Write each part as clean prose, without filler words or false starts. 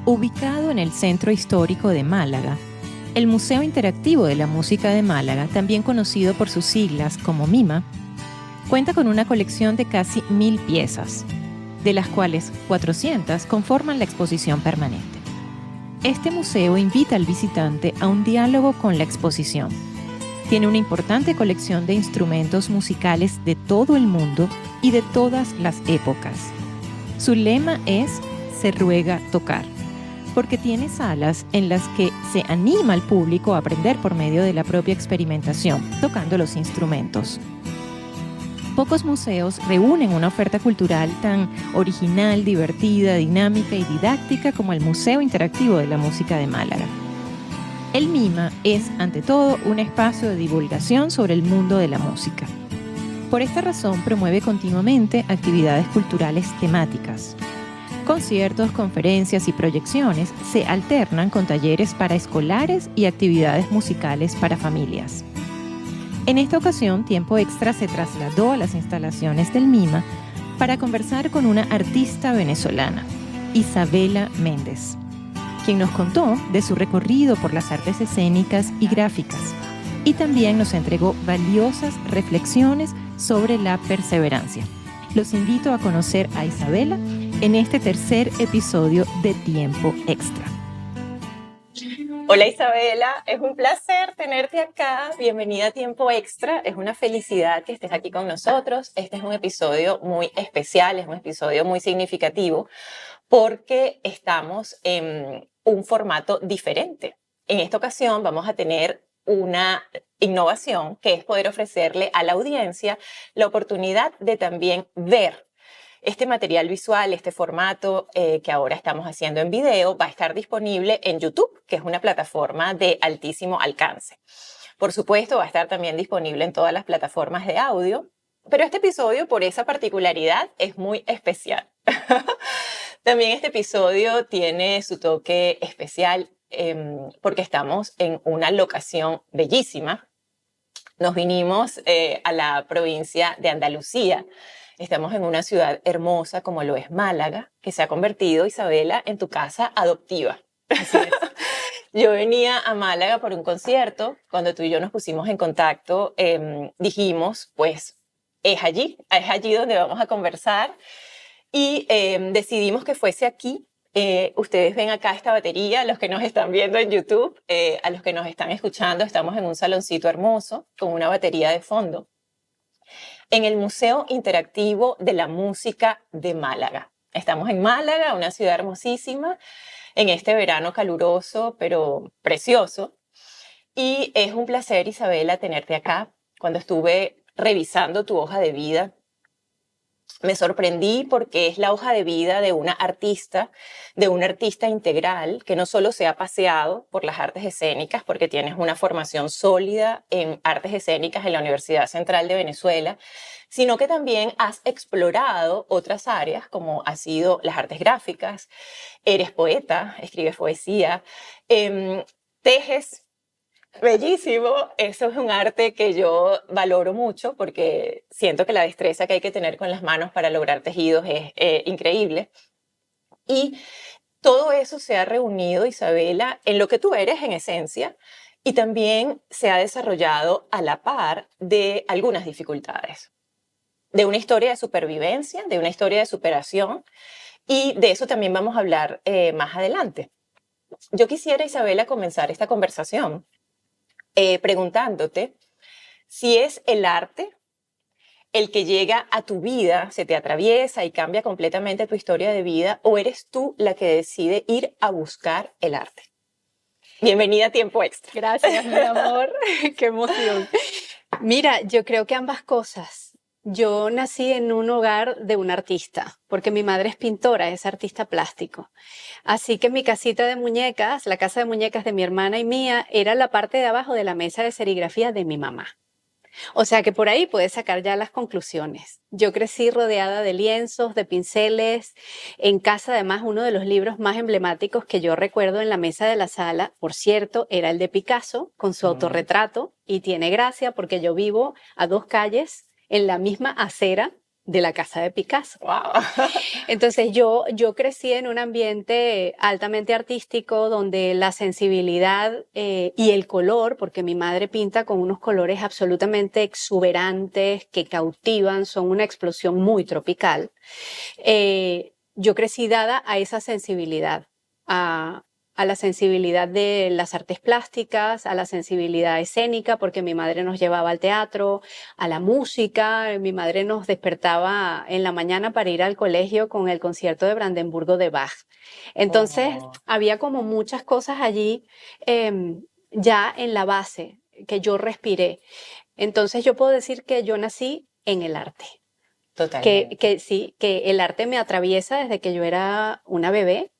Ubicado en el centro histórico de Málaga, el Museo Interactivo de la Música de Málaga, también conocido por sus siglas como MIMA, cuenta con una colección de casi 1000 piezas, de las cuales 400 conforman la exposición permanente. Este museo invita al visitante a un diálogo con la exposición. Tiene una importante colección de instrumentos musicales de todo el mundo y de todas las épocas. Su lema es "Se ruega tocar", porque tiene salas en las que se anima al público a aprender por medio de la propia experimentación, tocando los instrumentos. Pocos museos reúnen una oferta cultural tan original, divertida, dinámica y didáctica como el Museo Interactivo de la Música de Málaga. El MIMA es, ante todo, un espacio de divulgación sobre el mundo de la música. Por esta razón, promueve continuamente actividades culturales temáticas. Conciertos, conferencias y proyecciones se alternan con talleres para escolares y actividades musicales para familias. En esta ocasión, Tiempo Extra se trasladó a las instalaciones del MIMA para conversar con una artista venezolana, Isabela Méndez, quien nos contó de su recorrido por las artes escénicas y gráficas, y también nos entregó valiosas reflexiones sobre la perseverancia. Los invito a conocer a Isabela en este tercer episodio de Tiempo Extra. Hola Isabela, es un placer tenerte acá. Bienvenida a Tiempo Extra. Es una felicidad que estés aquí con nosotros. Este es un episodio muy especial, es un episodio muy significativo porque estamos en un formato diferente. En esta ocasión vamos a tener una innovación que es poder ofrecerle a la audiencia la oportunidad de también ver este material visual, este formato que ahora estamos haciendo en video, va a estar disponible en YouTube, que es una plataforma de altísimo alcance. Por supuesto, va a estar también disponible en todas las plataformas de audio, pero este episodio, por esa particularidad, es muy especial. También este episodio tiene su toque especial porque estamos en una locación bellísima. Nos vinimos a la provincia de Andalucía. Estamos en una ciudad hermosa como lo es Málaga, que se ha convertido, Isabela, en tu casa adoptiva. Así es. Yo venía a Málaga por un concierto. Cuando tú y yo nos pusimos en contacto, dijimos, pues, es allí donde vamos a conversar. Y decidimos que fuese aquí. Ustedes ven acá esta batería, los que nos están viendo en YouTube, a los que nos están escuchando, estamos en un saloncito hermoso con una batería de fondo en el Museo Interactivo de la Música de Málaga. Estamos en Málaga, una ciudad hermosísima, en este verano caluroso, pero precioso. Y es un placer, Isabela, tenerte acá. Cuando estuve revisando tu hoja de vida, me sorprendí porque es la hoja de vida de una artista integral que no solo se ha paseado por las artes escénicas, porque tienes una formación sólida en artes escénicas en la Universidad Central de Venezuela, sino que también has explorado otras áreas como ha sido las artes gráficas, eres poeta, escribes poesía, tejes. Bellísimo, eso es un arte que yo valoro mucho porque siento que la destreza que hay que tener con las manos para lograr tejidos es increíble. Y todo eso se ha reunido, Isabela, en lo que tú eres en esencia y también se ha desarrollado a la par de algunas dificultades, de una historia de supervivencia, de una historia de superación y de eso también vamos a hablar más adelante. Yo quisiera, Isabela, comenzar esta conversación preguntándote si es el arte el que llega a tu vida, se te atraviesa y cambia completamente tu historia de vida, o eres tú la que decide ir a buscar el arte. Bienvenida a Tiempo Extra. Gracias, mi amor. Qué emoción. Mira, yo creo que ambas cosas. Yo nací en un hogar de un artista, porque mi madre es pintora, es artista plástico. Así que mi casita de muñecas, la casa de muñecas de mi hermana y mía, era la parte de abajo de la mesa de serigrafía de mi mamá. O sea que por ahí puedes sacar ya las conclusiones. Yo crecí rodeada de lienzos, de pinceles. En casa, además, uno de los libros más emblemáticos que yo recuerdo en la mesa de la sala, por cierto, era el de Picasso, con su autorretrato. Y tiene gracia porque yo vivo a 2 calles en la misma acera de la casa de Picasso. Wow. Entonces yo crecí en un ambiente altamente artístico donde la sensibilidad y el color, porque mi madre pinta con unos colores absolutamente exuberantes que cautivan, son una explosión muy tropical. Yo crecí dada a esa sensibilidad, a la sensibilidad de las artes plásticas, a la sensibilidad escénica, porque mi madre nos llevaba al teatro, a la música. Mi madre nos despertaba en la mañana para ir al colegio con el concierto de Brandenburgo de Bach. Entonces, había como muchas cosas allí ya en la base que yo respiré. Entonces, yo puedo decir que yo nací en el arte. Totalmente. Que sí, que el arte me atraviesa desde que yo era una bebé,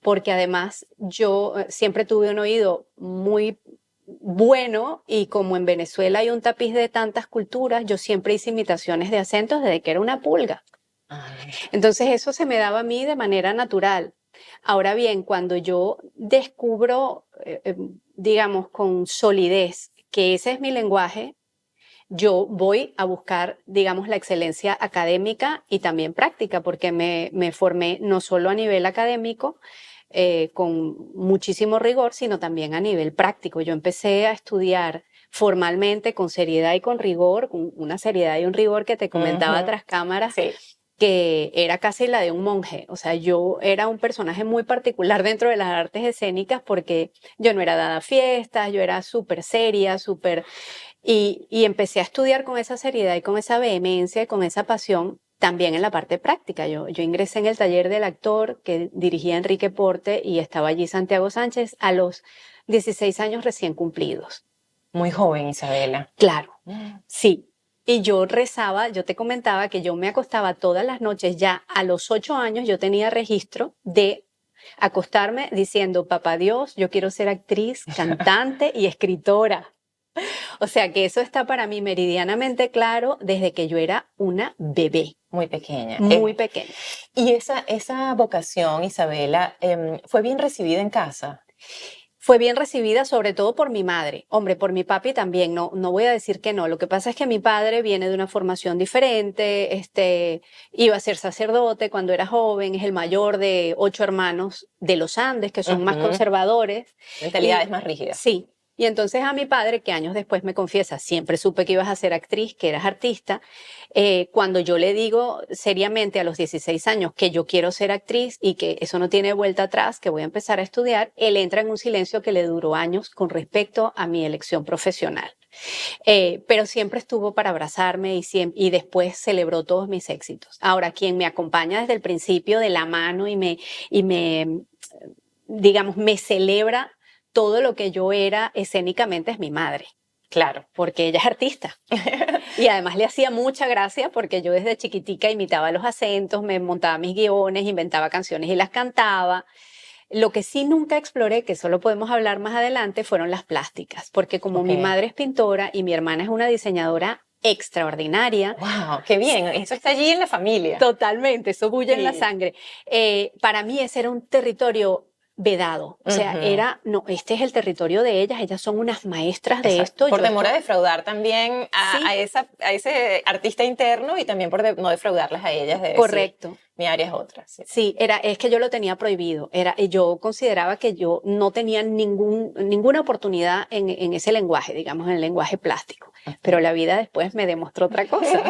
porque además yo siempre tuve un oído muy bueno y como en Venezuela hay un tapiz de tantas culturas, yo siempre hice imitaciones de acentos desde que era una pulga. Entonces eso se me daba a mí de manera natural. Ahora bien, cuando yo descubro, digamos, con solidez que ese es mi lenguaje, yo voy a buscar, digamos, la excelencia académica y también práctica, porque me formé no solo a nivel académico, con muchísimo rigor, sino también a nivel práctico. Yo empecé a estudiar formalmente, con seriedad y con rigor, con una seriedad y un rigor que te comentaba tras cámaras, sí, que era casi la de un monje. O sea, yo era un personaje muy particular dentro de las artes escénicas porque yo no era dada a fiestas, yo era súper seria, súper... Y empecé a estudiar con esa seriedad y con esa vehemencia y con esa pasión también en la parte práctica. Yo ingresé en el taller del actor que dirigía Enrique Porte y estaba allí Santiago Sánchez a los 16 años recién cumplidos. Muy joven, Isabela. Claro, sí. Y yo rezaba, yo te comentaba que yo me acostaba todas las noches, ya a los 8 años yo tenía registro de acostarme diciendo, papá Dios, yo quiero ser actriz, cantante y escritora. O sea que eso está para mí meridianamente claro desde que yo era una bebé. Muy pequeña. Muy pequeña. Y esa vocación, Isabela, ¿fue bien recibida en casa? Fue bien recibida sobre todo por mi madre. Hombre, por mi papi también, no voy a decir que no. Lo que pasa es que mi padre viene de una formación diferente, iba a ser sacerdote cuando era joven, es el mayor de 8 hermanos de los Andes, que son más conservadores. Mentalidades más rígidas. Sí. Y entonces a mi padre, que años después me confiesa, siempre supe que ibas a ser actriz, que eras artista, cuando yo le digo seriamente a los 16 años que yo quiero ser actriz y que eso no tiene vuelta atrás, que voy a empezar a estudiar, él entra en un silencio que le duró años con respecto a mi elección profesional. Pero siempre estuvo para abrazarme y después celebró todos mis éxitos. Ahora, quien me acompaña desde el principio de la mano y me digamos, me celebra todo lo que yo era escénicamente es mi madre. Claro. Porque ella es artista. Y además le hacía mucha gracia porque yo desde chiquitica imitaba los acentos, me montaba mis guiones, inventaba canciones y las cantaba. Lo que sí nunca exploré, que solo podemos hablar más adelante, fueron las plásticas. Porque como mi madre es pintora y mi hermana es una diseñadora extraordinaria. ¡Wow! ¡Qué bien! Eso está allí en la familia. Totalmente, eso bulle en la sangre. Para mí ese era un territorio vedado, o sea, este es el territorio de ellas son unas maestras de esto. Por temor a defraudar también a ese artista interno y también por no defraudarlas a ellas. Correcto. Decir, mi área es otra. Sí, es que yo lo tenía prohibido, yo consideraba que yo no tenía ninguna oportunidad en ese lenguaje, digamos, en el lenguaje plástico, pero la vida después me demostró otra cosa.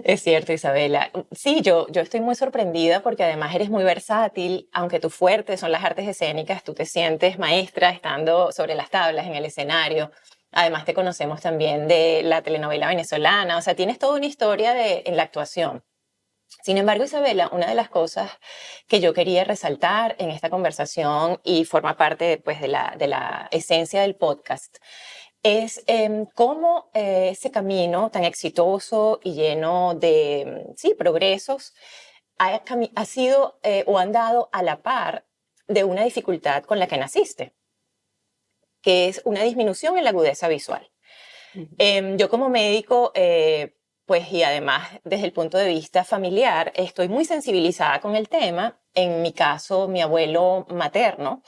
Es cierto, Isabela. Sí, yo estoy muy sorprendida porque además eres muy versátil, aunque tu fuerte son las artes escénicas, tú te sientes maestra estando sobre las tablas en el escenario. Además te conocemos también de la telenovela venezolana, o sea, tienes toda una historia en la actuación. Sin embargo, Isabela, una de las cosas que yo quería resaltar en esta conversación y forma parte pues, de la esencia del podcast es cómo ese camino tan exitoso y lleno de progresos ha sido o han dado a la par de una dificultad con la que naciste, que es una disminución en la agudeza visual. Yo como médico, pues y además desde el punto de vista familiar, estoy muy sensibilizada con el tema. En mi caso, mi abuelo materno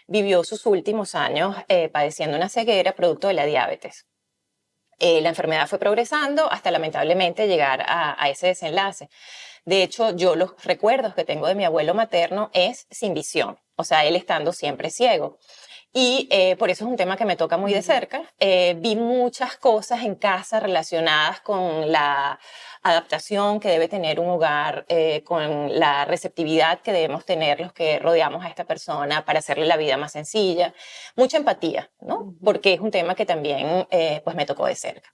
vivió sus últimos años padeciendo una ceguera producto de la diabetes. La enfermedad fue progresando hasta lamentablemente llegar a ese desenlace. De hecho, yo los recuerdos que tengo de mi abuelo materno es sin visión, o sea, él estando siempre ciego. Y por eso es un tema que me toca muy de cerca. Vi muchas cosas en casa relacionadas con la adaptación que debe tener un hogar, con la receptividad que debemos tener los que rodeamos a esta persona para hacerle la vida más sencilla. Mucha empatía, ¿no? Porque es un tema que también pues me tocó de cerca.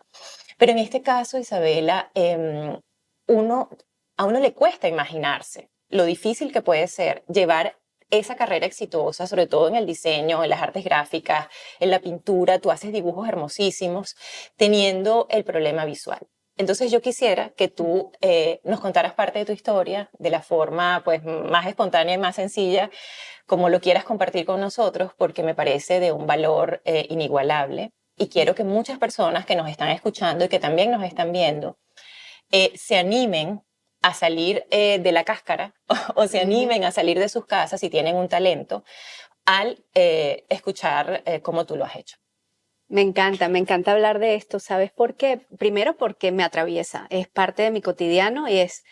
Pero en este caso, Isabela, a uno le cuesta imaginarse lo difícil que puede ser llevar esa carrera exitosa, sobre todo en el diseño, en las artes gráficas, en la pintura. Tú haces dibujos hermosísimos, teniendo el problema visual. Entonces yo quisiera que tú nos contaras parte de tu historia de la forma pues, más espontánea y más sencilla, como lo quieras compartir con nosotros, porque me parece de un valor inigualable. Y quiero que muchas personas que nos están escuchando y que también nos están viendo se animen a salir de la cáscara o se animen a salir de sus casas si tienen un talento al escuchar cómo tú lo has hecho. Me encanta hablar de esto. ¿Sabes por qué? Primero porque me atraviesa, es parte de mi cotidiano y es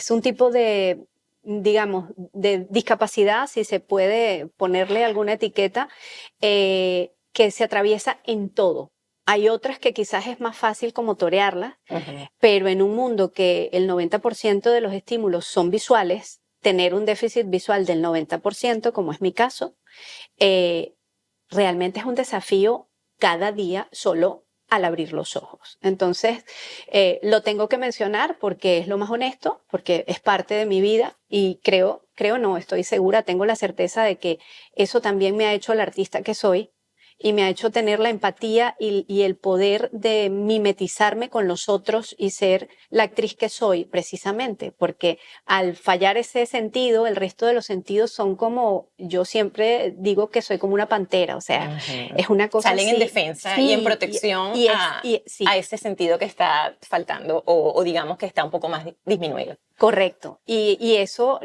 un tipo de, digamos, de discapacidad, si se puede ponerle alguna etiqueta, que se atraviesa en todo. Hay otras que quizás es más fácil como torearlas, pero en un mundo que el 90% de los estímulos son visuales, tener un déficit visual del 90%, como es mi caso, realmente es un desafío cada día solo al abrir los ojos. Entonces, lo tengo que mencionar porque es lo más honesto, porque es parte de mi vida y no, estoy segura, tengo la certeza de que eso también me ha hecho la artista que soy y me ha hecho tener la empatía y el poder de mimetizarme con los otros y ser la actriz que soy, precisamente, porque al fallar ese sentido, el resto de los sentidos son como, yo siempre digo que soy como una pantera, o sea, es una cosa Salen así, en defensa sí, y en protección sí. a ese sentido que está faltando o digamos que está un poco más disminuido. Correcto. Y eso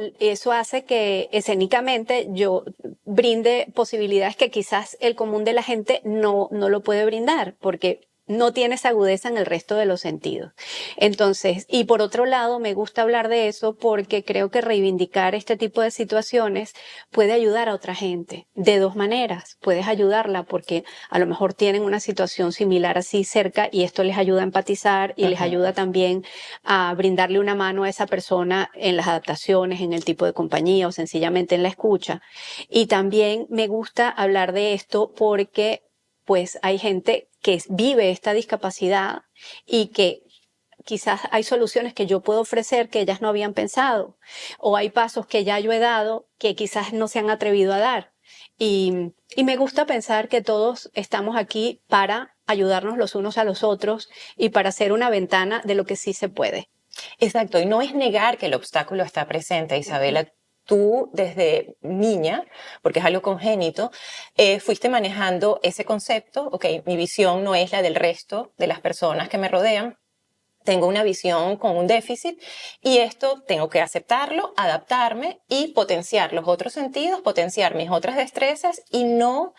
hace que escénicamente yo brinde posibilidades que quizás el común de la gente no lo puede brindar, porque no tiene esa agudeza en el resto de los sentidos. Entonces, y por otro lado, me gusta hablar de eso porque creo que reivindicar este tipo de situaciones puede ayudar a otra gente de dos maneras. Puedes ayudarla porque a lo mejor tienen una situación similar así cerca y esto les ayuda a empatizar y les ayuda también a brindarle una mano a esa persona en las adaptaciones, en el tipo de compañía o sencillamente en la escucha. Y también me gusta hablar de esto porque pues hay gente que vive esta discapacidad y que quizás hay soluciones que yo puedo ofrecer que ellas no habían pensado, o hay pasos que ya yo he dado que quizás no se han atrevido a dar. Y me gusta pensar que todos estamos aquí para ayudarnos los unos a los otros y para hacer una ventana de lo que sí se puede. Exacto, y no es negar que el obstáculo está presente, Isabela. Tú desde niña, porque es algo congénito, fuiste manejando ese concepto, ok, mi visión no es la del resto de las personas que me rodean, tengo una visión con un déficit y esto tengo que aceptarlo, adaptarme y potenciar los otros sentidos, potenciar mis otras destrezas y no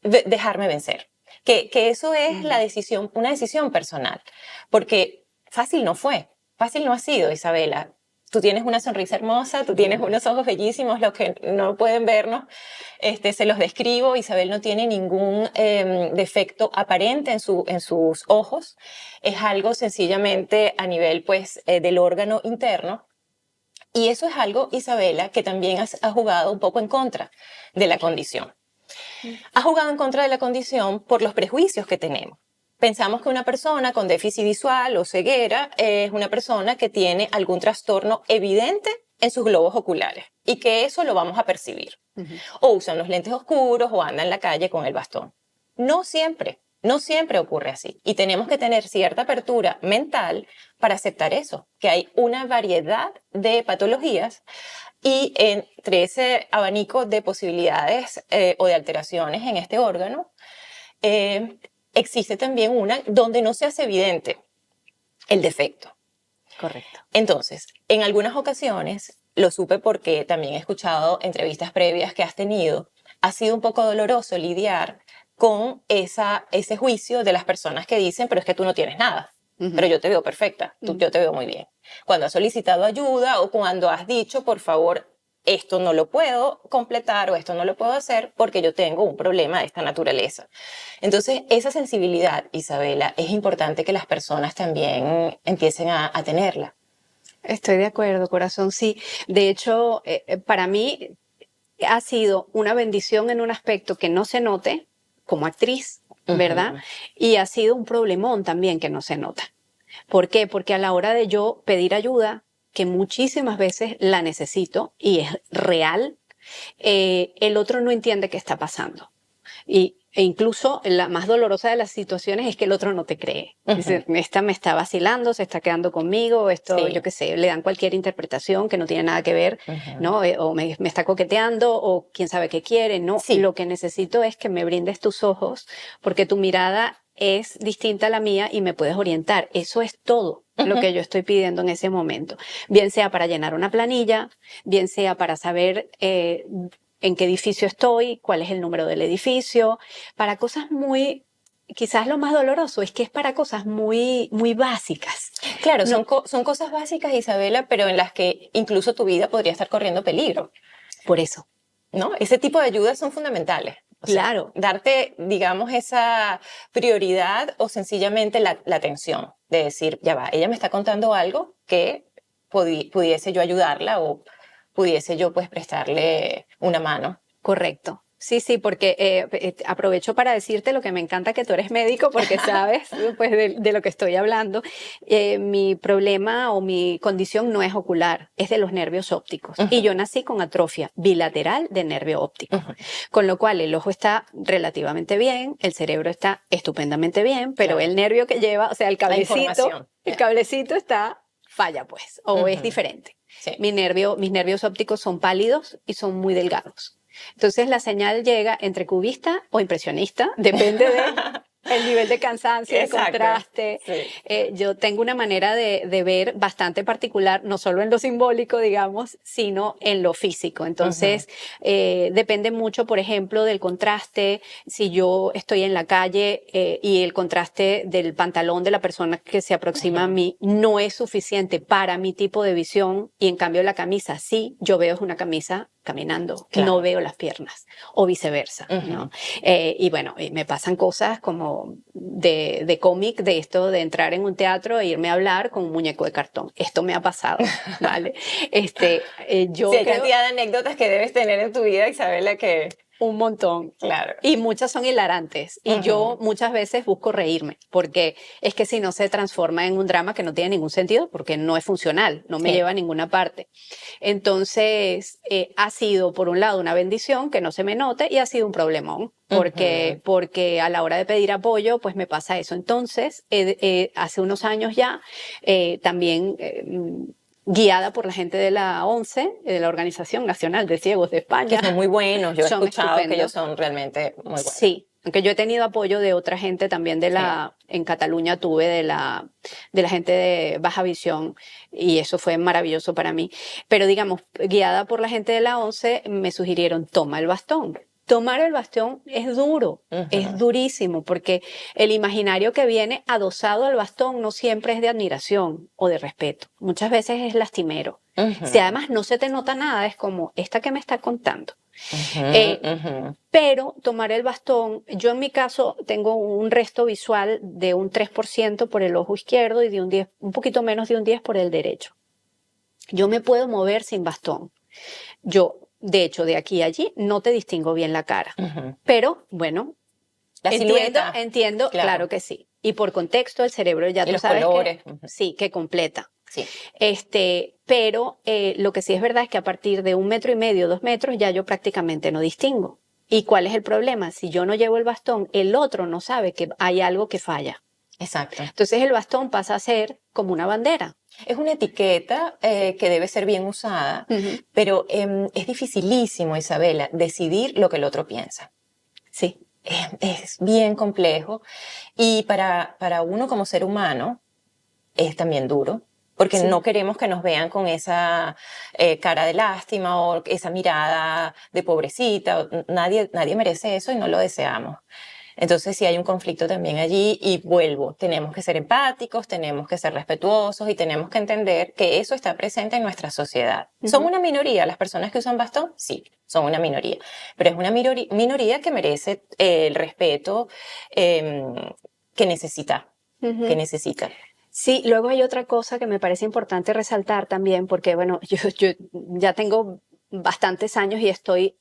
dejarme vencer. Que eso es la decisión, una decisión personal, porque fácil no fue, fácil no ha sido, Isabela. Tú tienes una sonrisa hermosa, tú tienes unos ojos bellísimos, los que no pueden vernos, se los describo. Isabel no tiene ningún defecto aparente en sus ojos. Es algo sencillamente a nivel pues, del órgano interno. Y eso es algo, Isabela, que también ha jugado un poco en contra de la condición. Ha jugado en contra de la condición por los prejuicios que tenemos. Pensamos que una persona con déficit visual o ceguera es una persona que tiene algún trastorno evidente en sus globos oculares y que eso lo vamos a percibir. O usan los lentes oscuros o anda en la calle con el bastón. No siempre ocurre así. Y tenemos que tener cierta apertura mental para aceptar eso, que hay una variedad de patologías y entre ese abanico de posibilidades o de alteraciones en este órgano, existe también una donde no se hace evidente el defecto. Correcto. Entonces, en algunas ocasiones, lo supe porque también he escuchado entrevistas previas que has tenido, ha sido un poco doloroso lidiar con ese juicio de las personas que dicen, pero es que tú no tienes nada, pero yo te veo perfecta, yo te veo muy bien. Cuando has solicitado ayuda o cuando has dicho, por favor, esto no lo puedo completar o esto no lo puedo hacer porque yo tengo un problema de esta naturaleza. Entonces, esa sensibilidad, Isabela, es importante que las personas también empiecen a tenerla. Estoy de acuerdo, corazón, sí. De hecho, para mí ha sido una bendición en un aspecto que no se note como actriz, ¿verdad? Y ha sido un problemón también que no se nota. ¿Por qué? Porque a la hora de yo pedir ayuda, que muchísimas veces la necesito y es real, el otro no entiende qué está pasando. E incluso la más dolorosa de las situaciones es que el otro no te cree. Dice, esta me está vacilando, se está quedando conmigo, esto, Sí. yo qué sé, le dan cualquier interpretación que no tiene nada que ver, ¿no? O me está coqueteando, o quién sabe qué quiere, ¿no? Sí. Lo que necesito es que me brindes tus ojos, porque tu mirada es distinta a la mía y me puedes orientar. Eso es todo lo que yo estoy pidiendo en ese momento. Bien sea para llenar una planilla, bien sea para saber en qué edificio estoy, cuál es el número del edificio, para cosas muy, quizás lo más doloroso es que es para cosas muy, muy básicas. Claro, No, son cosas básicas, Isabela, pero en las que incluso tu vida podría estar corriendo peligro, por eso. ¿no? Ese tipo de ayudas son fundamentales. O sea, Claro. darte, digamos, esa prioridad o sencillamente la atención de decir, ya va, ella me está contando algo que pudiese yo ayudarla o pudiese yo pues prestarle una mano. Correcto. Sí, sí, porque aprovecho para decirte lo que me encanta que tú eres médico, porque sabes pues, de lo que estoy hablando. Mi problema o mi condición no es ocular, es de los nervios ópticos. Y yo nací con atrofia bilateral de nervio óptico. Con lo cual el ojo está relativamente bien, el cerebro está estupendamente bien, pero el nervio que lleva, o sea, el cablecito está, falla pues, o es diferente. Sí. Mis nervios ópticos son pálidos y son muy delgados. Entonces la señal llega entre cubista o impresionista, depende del nivel de cansancio, de contraste. Sí. Yo tengo una manera de ver bastante particular, no solo en lo simbólico, digamos, sino en lo físico. Entonces depende mucho, por ejemplo, del contraste. Si yo estoy en la calle y el contraste del pantalón de la persona que se aproxima a mí no es suficiente para mi tipo de visión, y en cambio la camisa sí, yo veo es una camisa caminando, no veo las piernas, o viceversa, ¿no? Y bueno, me pasan cosas como de cómic, de esto de entrar en un teatro e irme a hablar con un muñeco de cartón. Esto me ha pasado, ¿vale? Yo sí, hay creo, cantidad de anécdotas que debes tener en tu vida, Isabela, que... un montón. Claro. Y muchas son hilarantes. Y yo muchas veces busco reírme, porque es que si no se transforma en un drama que no tiene ningún sentido, porque no es funcional, no me lleva a ninguna parte. Entonces, ha sido, por un lado, una bendición que no se me note, y ha sido un problemón, porque a la hora de pedir apoyo, pues me pasa eso. Entonces, hace unos años ya, también... guiada por la gente de la ONCE, de la Organización Nacional de Ciegos de España. Que son muy buenos, yo he escuchado estupendos. que ellos son realmente muy buenos. Sí, aunque yo he tenido apoyo de otra gente también en Cataluña tuve de la gente de baja visión, y eso fue maravilloso para mí. Pero digamos, guiada por la gente de la ONCE, me sugirieron, toma el bastón. Tomar el bastón es duro, es durísimo, porque el imaginario que viene adosado al bastón no siempre es de admiración o de respeto. Muchas veces es lastimero. Si además no se te nota nada, es como esta que me está contando. Pero tomar el bastón, yo en mi caso tengo un resto visual de un 3% por el ojo izquierdo y de un 10, un poquito menos de un 10 por el derecho. Yo me puedo mover sin bastón. De hecho, de aquí a allí no te distingo bien la cara. Pero, bueno, la silueta. Entiendo, claro que sí. Y por contexto, el cerebro ya y tú los sabes colores. sí, que completa. Sí. Pero lo que sí es verdad es que a partir de 1,5 metros, 2 metros, ya yo prácticamente no distingo. ¿Y cuál es el problema? Si yo no llevo el bastón, el otro no sabe que hay algo que falla. Exacto. Entonces el bastón pasa a ser como una bandera. Es una etiqueta que debe ser bien usada, pero es dificilísimo, Isabela, decidir lo que el otro piensa. Sí. Es bien complejo, y para uno como ser humano es también duro, porque no queremos que nos vean con esa cara de lástima o esa mirada de pobrecita. Nadie merece eso y no lo deseamos. Entonces sí hay un conflicto también allí y vuelvo, tenemos que ser empáticos, tenemos que ser respetuosos y tenemos que entender que eso está presente en nuestra sociedad. ¿Son una minoría las personas que usan bastón? Sí, son una minoría, pero es una minoría que merece el respeto que necesita, que necesita. Sí, luego hay otra cosa que me parece importante resaltar también, porque bueno, yo ya tengo bastantes años y estoy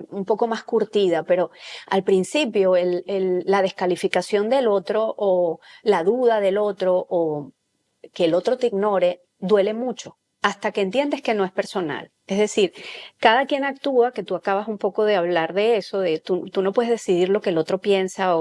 un poco más curtida, pero al principio la descalificación del otro o la duda del otro o que el otro te ignore duele mucho hasta que entiendes que no es personal. Es decir, cada quien actúa, que tú acabas un poco de hablar de eso, de tú no puedes decidir lo que el otro piensa,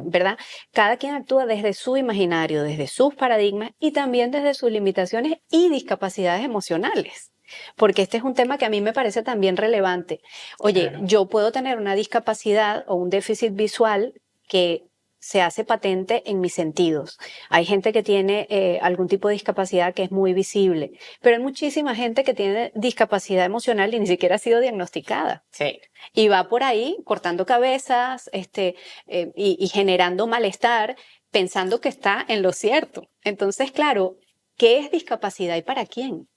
¿verdad? Cada quien actúa desde su imaginario, desde sus paradigmas y también desde sus limitaciones y discapacidades emocionales. Porque este es un tema que a mí me parece también relevante. Oye, yo puedo tener una discapacidad o un déficit visual que se hace patente en mis sentidos. Hay gente que tiene algún tipo de discapacidad que es muy visible, pero hay muchísima gente que tiene discapacidad emocional y ni siquiera ha sido diagnosticada. Sí. Y va por ahí cortando cabezas y generando malestar pensando que está en lo cierto. Entonces, claro, ¿qué es discapacidad y para quién?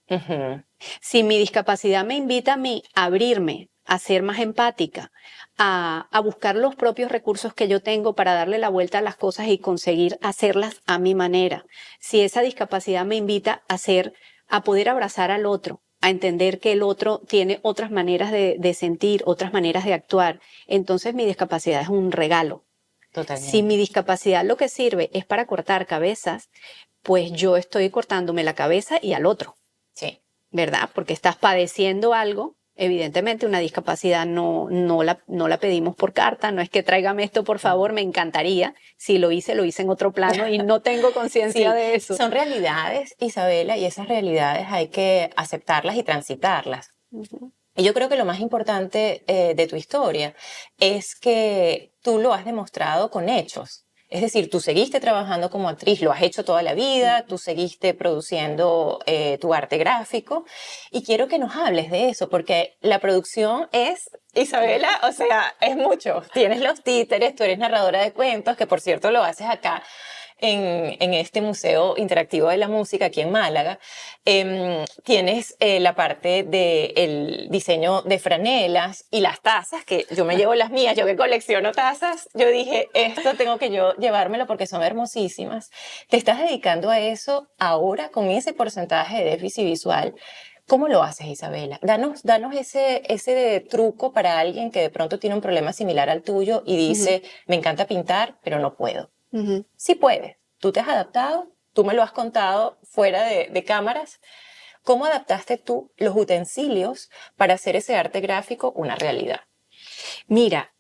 Si mi discapacidad me invita a mí a abrirme, a ser más empática, a buscar los propios recursos que yo tengo para darle la vuelta a las cosas y conseguir hacerlas a mi manera. Si esa discapacidad me invita a poder abrazar al otro, a entender que el otro tiene otras maneras de sentir, otras maneras de actuar, entonces mi discapacidad es un regalo. Totalmente. Si mi discapacidad lo que sirve es para cortar cabezas, pues yo estoy cortándome la cabeza y al otro. Sí. ¿Verdad? Porque estás padeciendo algo. Evidentemente una discapacidad no la pedimos por carta, no es que tráigame esto por favor, me encantaría. Si lo hice en otro plano y no tengo conciencia de eso. Son realidades, Isabela, y esas realidades hay que aceptarlas y transitarlas. Y yo creo que lo más importante de tu historia es que tú lo has demostrado con hechos. Es decir, tú seguiste trabajando como actriz, lo has hecho toda la vida, tú seguiste produciendo tu arte gráfico y quiero que nos hables de eso porque la producción es, Isabela, o sea, es mucho. Tienes los títeres, tú eres narradora de cuentos, que por cierto lo haces acá en este Museo Interactivo de la Música aquí en Málaga. Tienes la parte del diseño de franelas y las tazas, que yo me llevo las mías, yo que colecciono tazas, yo dije, esto tengo que yo llevármelo porque son hermosísimas. Te estás dedicando a eso ahora con ese porcentaje de déficit visual. ¿Cómo lo haces, Isabela? Danos ese truco para alguien que de pronto tiene un problema similar al tuyo y dice, me encanta pintar, pero no puedo. Sí puedes. Tú te has adaptado, tú me lo has contado fuera de cámaras. ¿Cómo adaptaste tú los utensilios para hacer ese arte gráfico una realidad? Mira,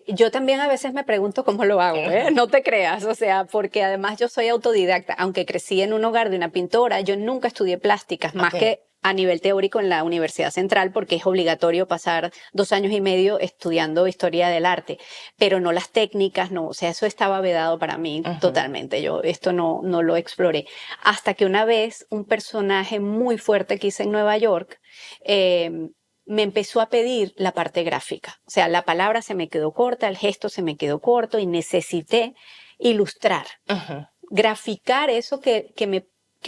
yo también a veces me pregunto cómo lo hago, ¿eh? No te creas, o sea, porque además yo soy autodidacta, aunque crecí en un hogar de una pintora, yo nunca estudié plásticas, más que a nivel teórico en la Universidad Central, porque es obligatorio pasar 2 años y medio estudiando historia del arte, pero no las técnicas, no, o sea, eso estaba vedado para mí totalmente, yo esto no lo exploré, hasta que una vez un personaje muy fuerte que hice en Nueva York, me empezó a pedir la parte gráfica. O sea, la palabra se me quedó corta, el gesto se me quedó corto y necesité ilustrar, graficar eso que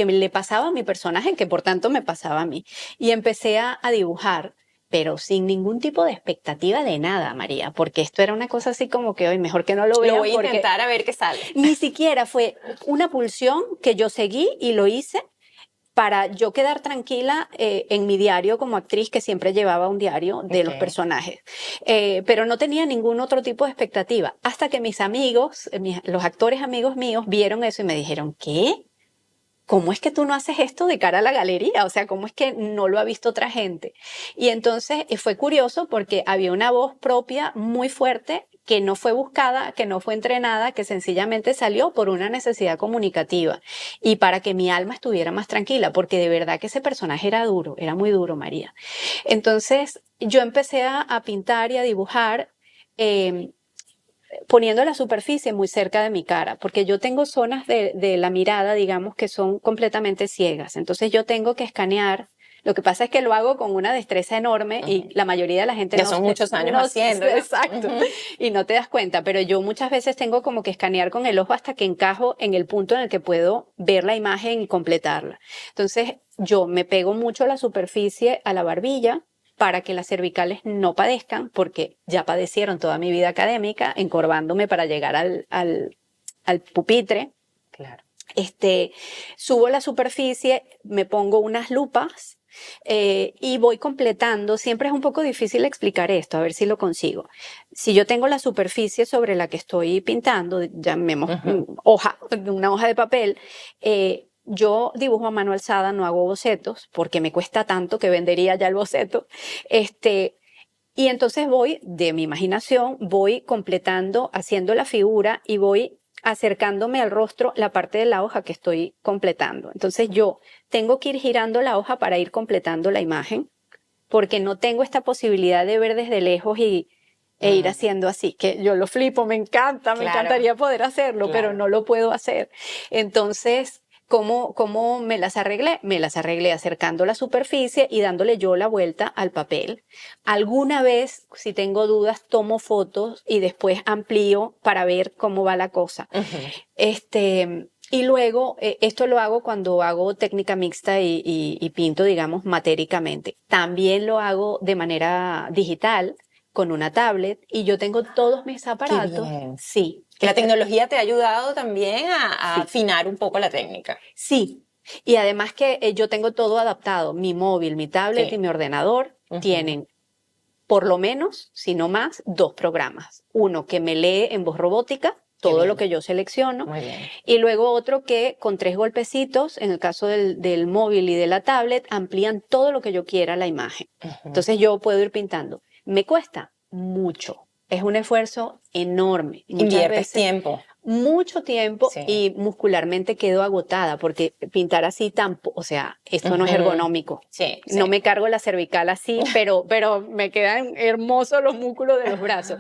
le pasaba a mi personaje, que por tanto me pasaba a mí. Y empecé a dibujar, pero sin ningún tipo de expectativa de nada, María, porque esto era una cosa así como que hoy mejor que no lo vea. Lo voy a intentar a ver qué sale. Ni siquiera fue una pulsión que yo seguí y lo hice para yo quedar tranquila en mi diario como actriz, que siempre llevaba un diario de los personajes. Pero no tenía ningún otro tipo de expectativa. Hasta que mis amigos, los actores amigos míos, vieron eso y me dijeron, ¿qué? ¿Cómo es que tú no haces esto de cara a la galería? O sea, ¿cómo es que no lo ha visto otra gente? Y entonces fue curioso porque había una voz propia muy fuerte que no fue buscada, que no fue entrenada, que sencillamente salió por una necesidad comunicativa y para que mi alma estuviera más tranquila, porque de verdad que ese personaje era duro, era muy duro, María. Entonces yo empecé a pintar y a dibujar poniendo la superficie muy cerca de mi cara, porque yo tengo zonas de la mirada, digamos, que son completamente ciegas. Entonces yo tengo que escanear Lo que pasa es que lo hago con una destreza enorme y la mayoría de la gente Ya son muchos años haciéndolo. Exacto. Y no te das cuenta, pero yo muchas veces tengo como que escanear con el ojo hasta que encajo en el punto en el que puedo ver la imagen y completarla. Entonces, yo me pego mucho la superficie a la barbilla para que las cervicales no padezcan, porque ya padecieron toda mi vida académica, encorvándome para llegar al pupitre. Claro. Subo la superficie, me pongo unas lupas y voy completando. Siempre es un poco difícil explicar esto, a ver si lo consigo. Si yo tengo la superficie sobre la que estoy pintando, llamemos una hoja de papel, yo dibujo a mano alzada, no hago bocetos, porque me cuesta tanto que vendería ya el boceto. Y entonces voy, de mi imaginación, voy completando, haciendo la figura y voy acercándome al rostro la parte de la hoja que estoy completando. Entonces yo tengo que ir girando la hoja para ir completando la imagen, porque no tengo esta posibilidad de ver desde lejos e ir haciendo así, que yo lo flipo, me encanta, me encantaría poder hacerlo, pero no lo puedo hacer. Entonces, ¿cómo me las arreglé? Me las arreglé acercando la superficie y dándole yo la vuelta al papel. Alguna vez, si tengo dudas, tomo fotos y después amplío para ver cómo va la cosa. Y luego, esto lo hago cuando hago técnica mixta y pinto, digamos, matéricamente. También lo hago de manera digital, con una tablet, y yo tengo todos mis aparatos. Qué bien. Sí. La tecnología te ha ayudado también a afinar un poco la técnica. Sí, y además que yo tengo todo adaptado. Mi móvil, mi tablet y mi ordenador tienen por lo menos, si no más, 2 programas. Uno que me lee en voz robótica, todo lo que yo selecciono. Muy bien. Y luego otro que con 3 golpecitos, en el caso del móvil y de la tablet, amplían todo lo que yo quiera la imagen. Entonces yo puedo ir pintando. Me cuesta mucho. Es un esfuerzo enorme. Inviertes tiempo. Mucho tiempo y muscularmente quedo agotada porque pintar así tampoco, o sea, esto no es ergonómico. Sí. No me cargo la cervical así, pero me quedan hermosos los músculos de los brazos.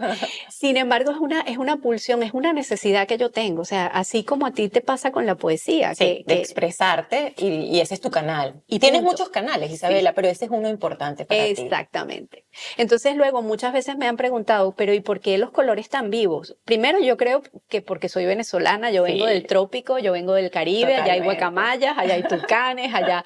Sin embargo, es una pulsión, es una necesidad que yo tengo. O sea, así como a ti te pasa con la poesía. Sí, de expresarte y ese es tu canal. Y tienes muchos canales, Isabela, pero ese es uno importante para ti. Exactamente. Entonces luego muchas veces me han preguntado, pero ¿y por qué los colores tan vivos? Primero yo creo que porque soy venezolana, yo vengo del trópico, yo vengo del Caribe, allá hay guacamayas, allá hay tucanes, allá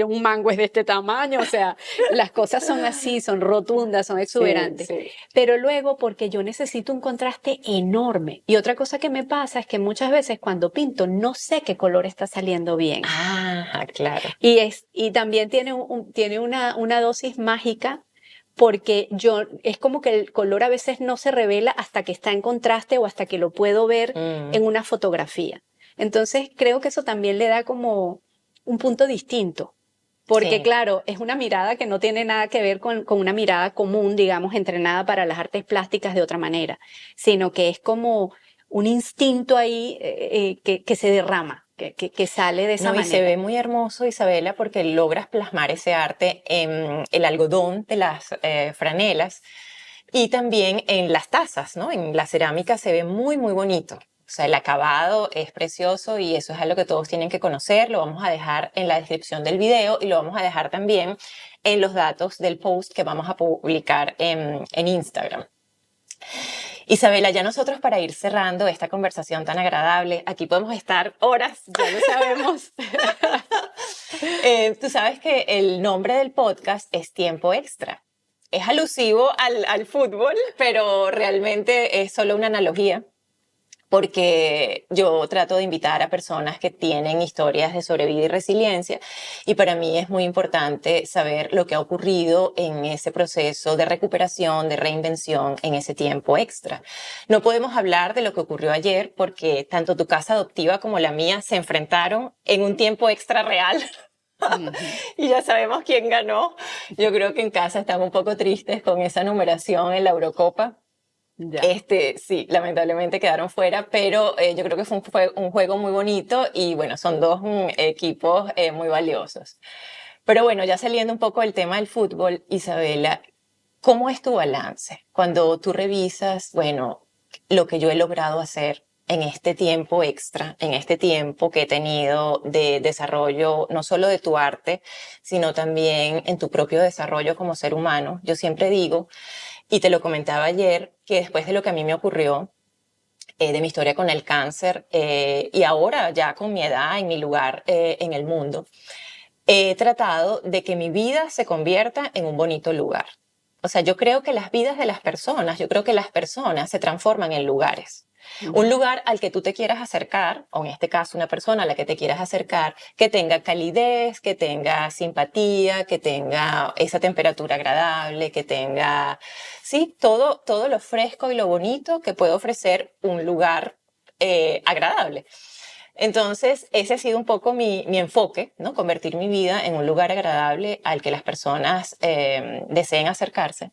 un mango es de este tamaño, o sea, las cosas son así, son rotundas, son exuberantes. Pero luego porque yo necesito un contraste enorme. Y otra cosa que me pasa es que muchas veces cuando pinto no sé qué color está saliendo bien. Ah, claro. Y también tiene una dosis mágica, porque es como que el color a veces no se revela hasta que está en contraste o hasta que lo puedo ver en una fotografía. Entonces creo que eso también le da como un punto distinto, porque claro, es una mirada que no tiene nada que ver con una mirada común, digamos, entrenada para las artes plásticas de otra manera, sino que es como un instinto ahí que se derrama. Que sale de esa manera. Y se ve muy hermoso, Isabela, porque logras plasmar ese arte en el algodón de las franelas y también en las tazas, ¿no? En la cerámica se ve muy, muy bonito. O sea, el acabado es precioso y eso es algo que todos tienen que conocer. Lo vamos a dejar en la descripción del video y lo vamos a dejar también en los datos del post que vamos a publicar en Instagram. Isabela, ya nosotros para ir cerrando esta conversación tan agradable, aquí podemos estar horas, ya lo sabemos. Tú sabes que el nombre del podcast es Tiempo Extra. Es alusivo al fútbol, pero realmente es solo una analogía, porque yo trato de invitar a personas que tienen historias de sobrevida y resiliencia y para mí es muy importante saber lo que ha ocurrido en ese proceso de recuperación, de reinvención, en ese tiempo extra. No podemos hablar de lo que ocurrió ayer porque tanto tu casa adoptiva como la mía se enfrentaron en un tiempo extra real. Y ya sabemos quién ganó. Yo creo que en casa están un poco tristes con esa numeración en la Eurocopa. Ya. Sí, lamentablemente quedaron fuera, pero yo creo que fue un juego muy bonito y bueno, son dos equipos muy valiosos. Pero bueno, ya saliendo un poco del tema del fútbol, Isabela, ¿cómo es tu balance? Cuando tú revisas, bueno, lo que yo he logrado hacer en este tiempo extra, en este tiempo que he tenido de desarrollo, no solo de tu arte, sino también en tu propio desarrollo como ser humano. Yo siempre digo, y te lo comentaba ayer, que después de lo que a mí me ocurrió, de mi historia con el cáncer, y ahora ya con mi edad y mi lugar en el mundo, he tratado de que mi vida se convierta en un bonito lugar. O sea, yo creo que las vidas de las personas, yo creo que las personas se transforman en lugares. Un lugar al que tú te quieras acercar, o en este caso una persona a la que te quieras acercar, que tenga calidez, que tenga simpatía, que tenga esa temperatura agradable, que tenga, sí, todo lo fresco y lo bonito que puede ofrecer un lugar agradable. Entonces, ese ha sido un poco mi enfoque, ¿no? Convertir mi vida en un lugar agradable al que las personas deseen acercarse.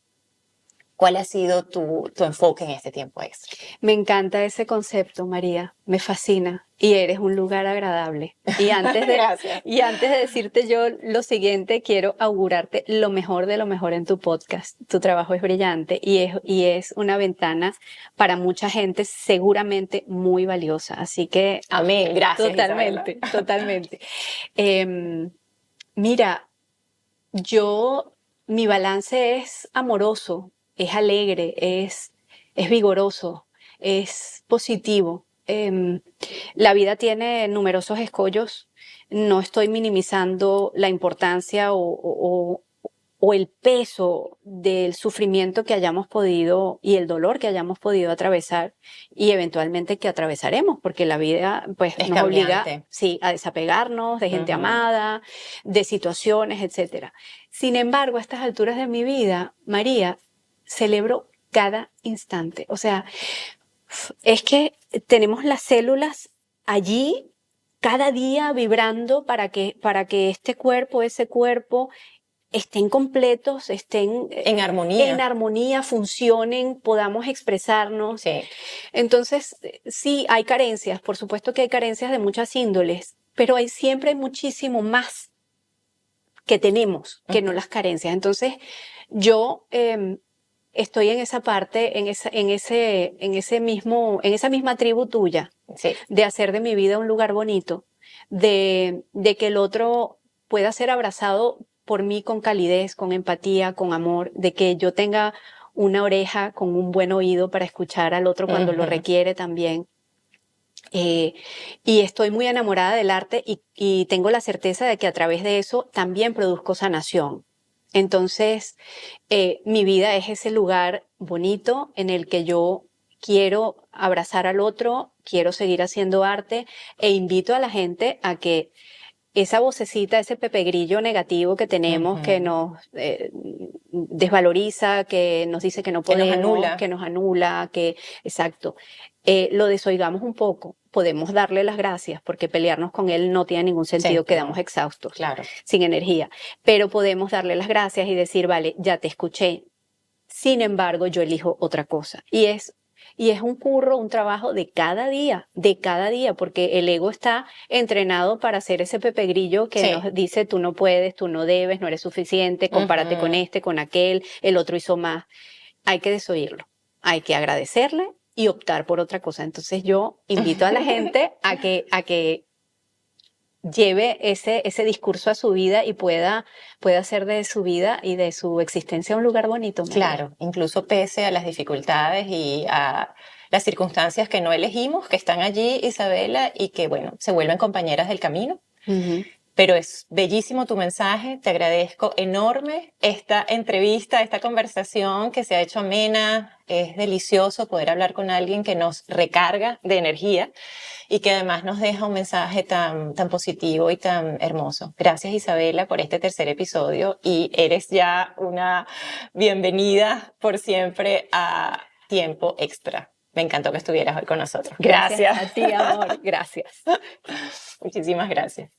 ¿Cuál ha sido tu enfoque en este tiempo extra? Me encanta ese concepto, María, me fascina y eres un lugar agradable. Gracias. Y antes de decirte yo lo siguiente, quiero augurarte lo mejor de lo mejor en tu podcast. Tu trabajo es brillante y es una ventana para mucha gente seguramente muy valiosa. Así que... Amén, gracias. Totalmente, Isabela. totalmente. Mira, mi balance es amoroso, es alegre, es vigoroso, es positivo. La vida tiene numerosos escollos. No estoy minimizando la importancia o el peso del sufrimiento que hayamos podido y el dolor que hayamos podido atravesar y eventualmente que atravesaremos, porque la vida pues Es nos obliga, cambiante. sí, a desapegarnos de gente amada, de situaciones, etcétera. Sin embargo, a estas alturas de mi vida, María, celebro cada instante. O sea, es que tenemos las células allí cada día vibrando para que este cuerpo, ese cuerpo, estén completos, estén En armonía. funcionen, podamos expresarnos. Sí. Entonces, sí, hay carencias, por supuesto que hay carencias de muchas índoles, pero siempre hay muchísimo más que tenemos que no las carencias. Entonces, yo estoy en esa parte, en esa misma tribu tuya, Sí. de hacer de mi vida un lugar bonito, de que el otro pueda ser abrazado por mí con calidez, con empatía, con amor, de que yo tenga una oreja con un buen oído para escuchar al otro cuando lo requiere también. Y estoy muy enamorada del arte y tengo la certeza de que a través de eso también produzco sanación. Entonces, mi vida es ese lugar bonito en el que yo quiero abrazar al otro, quiero seguir haciendo arte e invito a la gente a que esa vocecita, ese Pepe Grillo negativo que tenemos, que nos desvaloriza, que nos dice que no podemos, que nos anula, exacto, lo desoigamos un poco. Podemos darle las gracias porque pelearnos con él no tiene ningún sentido, quedamos exhaustos, claro, sin energía. Pero podemos darle las gracias y decir, vale, ya te escuché. Sin embargo, yo elijo otra cosa. Y es un trabajo de cada día, porque el ego está entrenado para hacer ese Pepe Grillo que nos dice tú no puedes, tú no debes, no eres suficiente, compárate con este, con aquel, el otro hizo más. Hay que desoírlo, hay que agradecerle y optar por otra cosa. Entonces yo invito a la gente a que lleve ese discurso a su vida y pueda hacer de su vida y de su existencia un lugar bonito. María. Claro, incluso pese a las dificultades y a las circunstancias que no elegimos, que están allí, Isabela, y que, bueno, se vuelven compañeras del camino. Pero es bellísimo tu mensaje, te agradezco enorme esta entrevista, esta conversación que se ha hecho amena, es delicioso poder hablar con alguien que nos recarga de energía y que además nos deja un mensaje tan positivo y tan hermoso. Gracias, Isabela, por este tercer episodio y eres ya una bienvenida por siempre a Tiempo Extra. Me encantó que estuvieras hoy con nosotros. Gracias a ti, amor. Gracias. Muchísimas gracias.